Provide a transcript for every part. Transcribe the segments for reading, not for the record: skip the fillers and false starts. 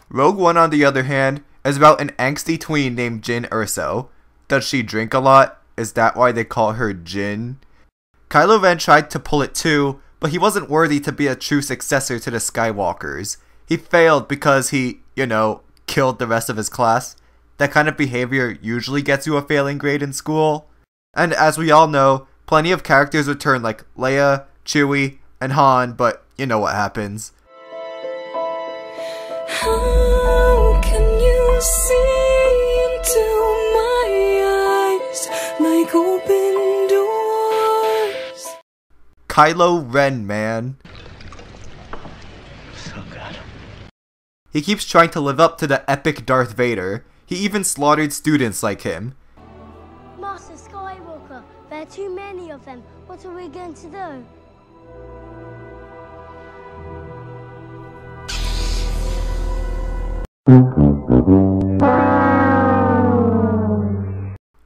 Rogue One, on the other hand, is about an angsty tween named Jyn Erso. Does she drink a lot? Is that why they call her Jyn? Kylo Ren tried to pull it too, but he wasn't worthy to be a true successor to the Skywalkers. He failed because he, killed the rest of his class. That kind of behavior usually gets you a failing grade in school. And as we all know, plenty of characters return like Leia, Chewie, and Han, but you know what happens. How can you see into my eyes like open doors? Kylo Ren, man. So good. He keeps trying to live up to the epic Darth Vader. He even slaughtered students like him. Master Skywalker, there are too many of them. What are we going to do?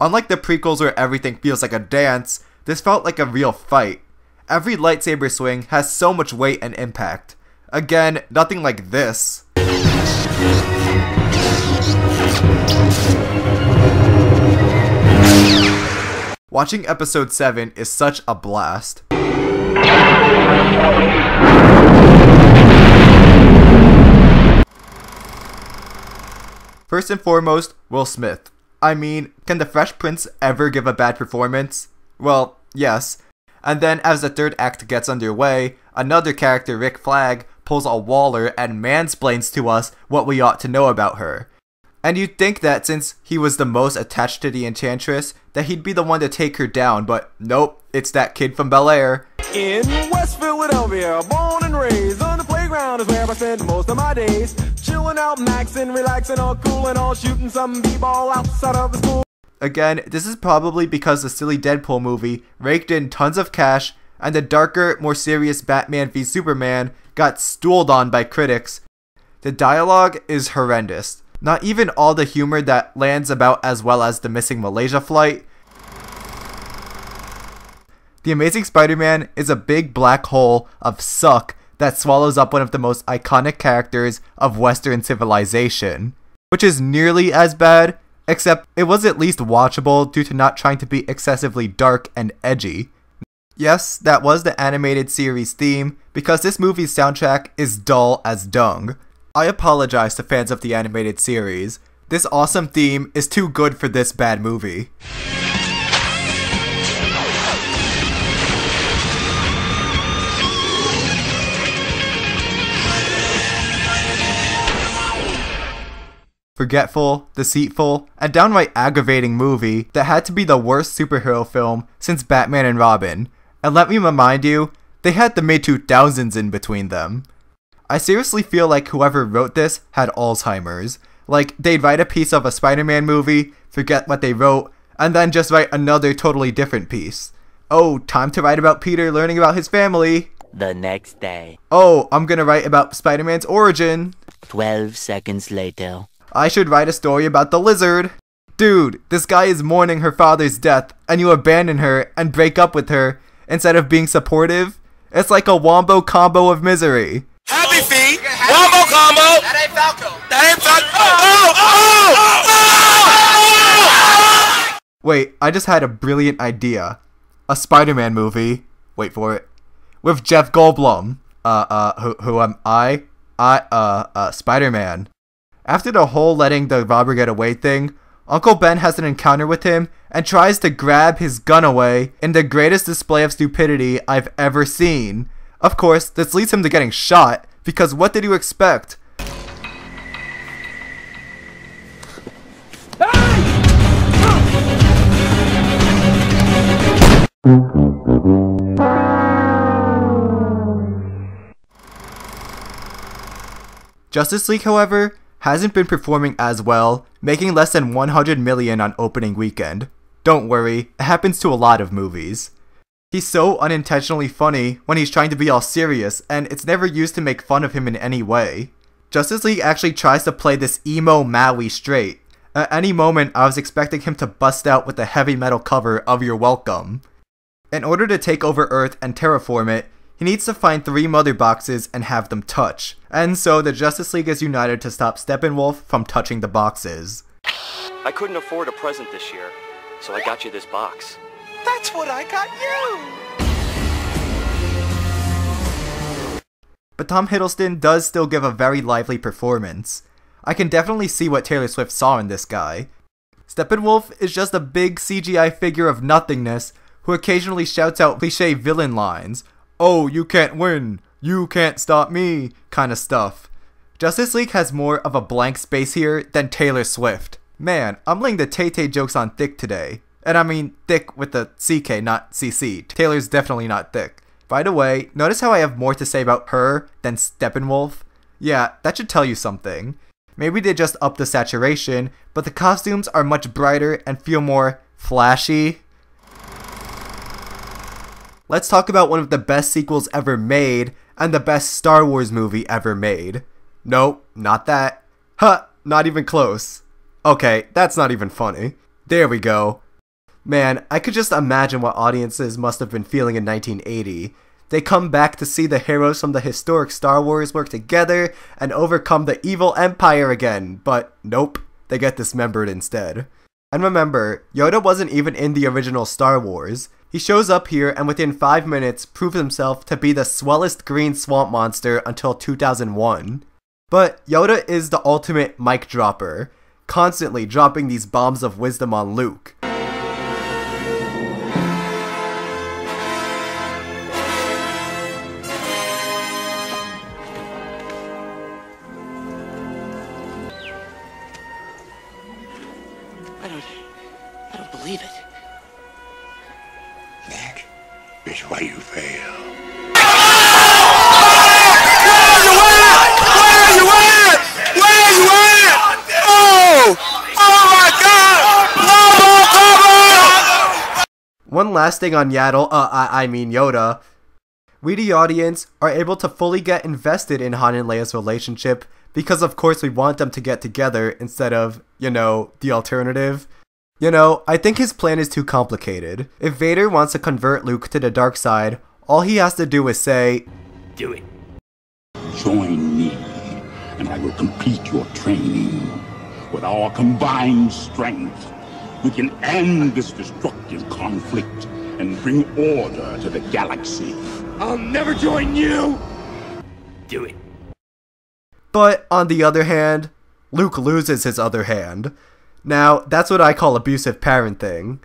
Unlike the prequels where everything feels like a dance, this felt like a real fight. Every lightsaber swing has so much weight and impact. Again, nothing like this. Watching episode 7 is such a blast. First and foremost, Will Smith. I mean, can the Fresh Prince ever give a bad performance? Well, yes. And then as the third act gets underway, another character, Rick Flag, pulls a Waller and mansplains to us what we ought to know about her. And you'd think that since he was the most attached to the Enchantress, that he'd be the one to take her down, but nope, it's that kid from Bel Air. In West Philadelphia, born and raised, on the playground is where I spend most of my days. Chilling out, maxing, relaxing, all cool and all, shooting some b-ball outside of the school. Again, this is probably because the silly Deadpool movie raked in tons of cash, and the darker, more serious Batman v Superman got stooled on by critics. The dialogue is horrendous. Not even all the humor that lands about as well as the missing Malaysia flight. The Amazing Spider-Man is a big black hole of suck that swallows up one of the most iconic characters of Western civilization. Which is nearly as bad, except it was at least watchable due to not trying to be excessively dark and edgy. Yes, that was the animated series theme, because this movie's soundtrack is dull as dung. I apologize to fans of the animated series. This awesome theme is too good for this bad movie. Forgetful, deceitful, and downright aggravating movie that had to be the worst superhero film since Batman and Robin. And let me remind you, they had the mid-2000s in between them. I seriously feel like whoever wrote this had Alzheimer's. Like, they'd write a piece of a Spider-Man movie, forget what they wrote, and then just write another totally different piece. Oh, time to write about Peter learning about his family. The next day. Oh, I'm gonna write about Spider-Man's origin. 12 seconds later. I should write a story about the lizard. Dude, this guy is mourning her father's death, and you abandon her and break up with her instead of being supportive? It's like a wombo combo of misery. Happy feet, wombo combo. That ain't Falco. That ain't Falco. Wait, I just had a brilliant idea. A Spider-Man movie. Wait for it. With Jeff Goldblum. Who am I? Spider-Man. After the whole letting the robber get away thing, Uncle Ben has an encounter with him and tries to grab his gun away in the greatest display of stupidity I've ever seen. Of course, this leads him to getting shot, because what did you expect? Justice League, however, hasn't been performing as well, making less than 100 million on opening weekend. Don't worry, it happens to a lot of movies. He's so unintentionally funny when he's trying to be all serious, and it's never used to make fun of him in any way. Justice League actually tries to play this emo Maui straight. At any moment, I was expecting him to bust out with the heavy metal cover of You're Welcome. In order to take over Earth and terraform it, He needs to find 3 mother boxes and have them touch. And so the Justice League is united to stop Steppenwolf from touching the boxes. I couldn't afford a present this year, so I got you this box. That's what I got you! But Tom Hiddleston does still give a very lively performance. I can definitely see what Taylor Swift saw in this guy. Steppenwolf is just a big CGI figure of nothingness who occasionally shouts out cliché villain lines. Oh, you can't win, you can't stop me, kind of stuff. Justice League has more of a blank space here than Taylor Swift. Man, I'm laying the Tay-Tay jokes on thick today. And I mean thick with the CK, not CC. Taylor's definitely not thick. By the way, notice how I have more to say about her than Steppenwolf? Yeah, that should tell you something. Maybe they just upped the saturation, but the costumes are much brighter and feel more flashy. Let's talk about one of the best sequels ever made, and the best Star Wars movie ever made. Nope, not that. Huh, not even close. Okay, that's not even funny. There we go. Man, I could just imagine what audiences must have been feeling in 1980. They come back to see the heroes from the historic Star Wars work together and overcome the evil Empire again, but nope, they get dismembered instead. And remember, Yoda wasn't even in the original Star Wars. He shows up here and within 5 minutes proves himself to be the swellest green swamp monster until 2001. But Yoda is the ultimate mic dropper, constantly dropping these bombs of wisdom on Luke. I don't believe it. That is why you fail. One last thing on Yaddle, I mean Yoda. We the audience are able to fully get invested in Han and Leia's relationship because of course we want them to get together instead of, the alternative. I think his plan is too complicated. If Vader wants to convert Luke to the dark side, all he has to do is say, Do it. Join me, and I will complete your training. With our combined strength, we can end this destructive conflict and bring order to the galaxy. I'll never join you! Do it. But on the other hand, Luke loses his other hand. Now, that's what I call abusive parenting.